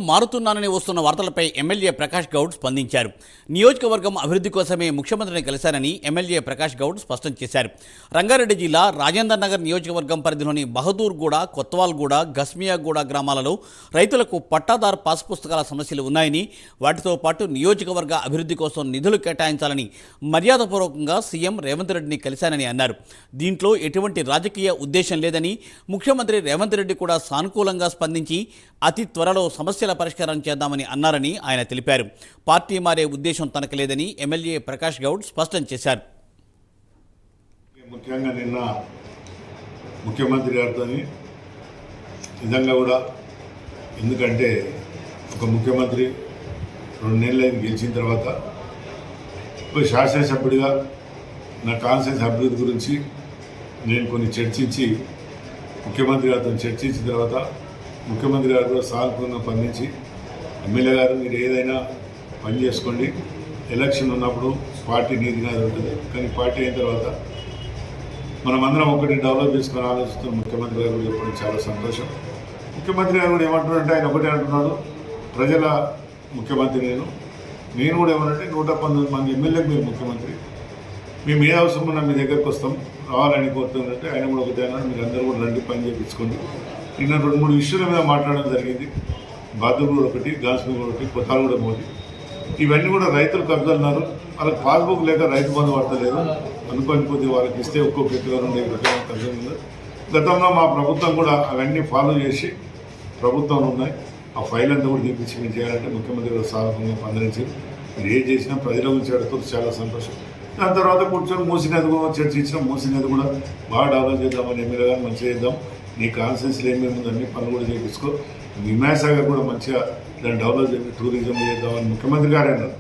మారుతున్నానని వస్తున్న వార్తలపై ఎమ్మెల్యే ప్రకాష్ గౌడ్ స్పందించారు. నియోజకవర్గం అభివృద్ధి కోసమే ముఖ్యమంత్రిని కలిశారని ఎమ్మెల్యే ప్రకాష్ గౌడ్ స్పష్టం చేశారు. రంగారెడ్డి జిల్లా రాజేందర్ నగర్ నియోజకవర్గం పరిధిలోని బహదూర్గూడ, కొత్వాల్గూడ, గస్మియాగూడ గ్రామాలలో రైతులకు పట్టాదారు పాస్ పుస్తకాల సమస్యలు ఉన్నాయని, వాటితో పాటు నియోజకవర్గ అభివృద్ధి కోసం నిధులు కేటాయించాలని మర్యాదపూర్వకంగా సీఎం రేవంత్ రెడ్డిని కలిశానని అన్నారు. దీంట్లో ఎటువంటి రాజకీయ ఉద్దేశం లేదని, ముఖ్యమంత్రి రేవంత్ రెడ్డి కూడా సానుకూలంగా స్పందించి అతి త్వరలో సమస్యల పరిష్కారం చేద్దామని అన్నారని ఆయన తెలిపారు. పార్టీ మారే ఉద్దేశం తనకు లేదని ఎమ్మెల్యే ప్రకాష్ గౌడ్ స్పష్టం చేశారు. ముఖ్యంగా నిన్న ముఖ్యమంత్రి గారితో నిజంగా కూడా, ఎందుకంటే ఒక ముఖ్యమంత్రి 2 నెలలు గెలిచిన తర్వాత ఒక శాసనసభ్యుడిగా నా కాన్స్టిట్యూన్సీ అభివృద్ధి గురించి నేను కొన్ని చర్చించి ముఖ్యమంత్రి గారితో చర్చించిన తర్వాత ముఖ్యమంత్రి గారు కూడా సానుకూలంగా స్పందించి, ఎమ్మెల్యే గారు మీరు ఏదైనా పని చేసుకోండి, ఎలక్షన్ ఉన్నప్పుడు పార్టీ నీతిగా ఉంటుంది, కానీ పార్టీ అయిన తర్వాత మనమందరం ఒకటి డెవలప్ చేసుకొని ఆలోచిస్తున్న ముఖ్యమంత్రి గారు కూడా చెప్పడం చాలా సంతోషం. ముఖ్యమంత్రి గారు కూడా ఏమంటున్నారంటే, ఆయన ఒకటే అంటున్నాడు, ప్రజల ముఖ్యమంత్రి నేను కూడా ఏమనంటే 119 మంది ఎమ్మెల్యేకి మీరు ముఖ్యమంత్రి, మేము ఏ అవసరం ఉన్నా మీ దగ్గరికి వస్తాం, రావాలని కోరుతుందంటే ఆయన కూడా ఒకటే అన్నాడు, మీరు అందరూ కూడా రండి పని చేయించుకోండి. నిన్న 2-3 ఇష్యూల మీద మాట్లాడడం జరిగింది. బాదుగూడ ఒకటి, గాస్మిగూడ ఒకటి, కొత్తాలగూడ ఒకటి. ఇవన్నీ కూడా రైతులు కబ్జాలున్నారు. వాళ్ళకి పాస్బుక్ లేక రైతు బంధు పడతలేదు, అనుకోని కొద్ది వాళ్ళకి ఇస్తే ఒక్కొక్క ఎత్తుగా 2 రకాల కబ్జాలు ఉన్నారు. గతంలో మా ప్రభుత్వం కూడా అవన్నీ ఫాలో చేసి ప్రభుత్వంలో ఉన్నాయి. ఆ ఫైల్ అంతా కూడా తీపించి మీరు చేయాలంటే ముఖ్యమంత్రి గారు సాధకంగా స్పందించారు. మీరు ఏం చేసినా ప్రజల గురించి అడుగుతూ చాలా సంతోషం. దాని తర్వాత కూర్చొని మూసినది కూడా చర్చించిన, మూసినది కూడా బాగా డెవలప్ చేద్దామని ఎమ్మెల్యే గారు మంచిగా చేద్దాం, నీ కాన్స్టిట్యూన్సీలో ఏమేమి ఉందని పనులు కూడా చేయించుకో, నిమ్మాసాగర్ కూడా మంచిగా దాన్ని డెవలప్ చేసి టూరిజం చేద్దామని ముఖ్యమంత్రి గారు అన్నారు.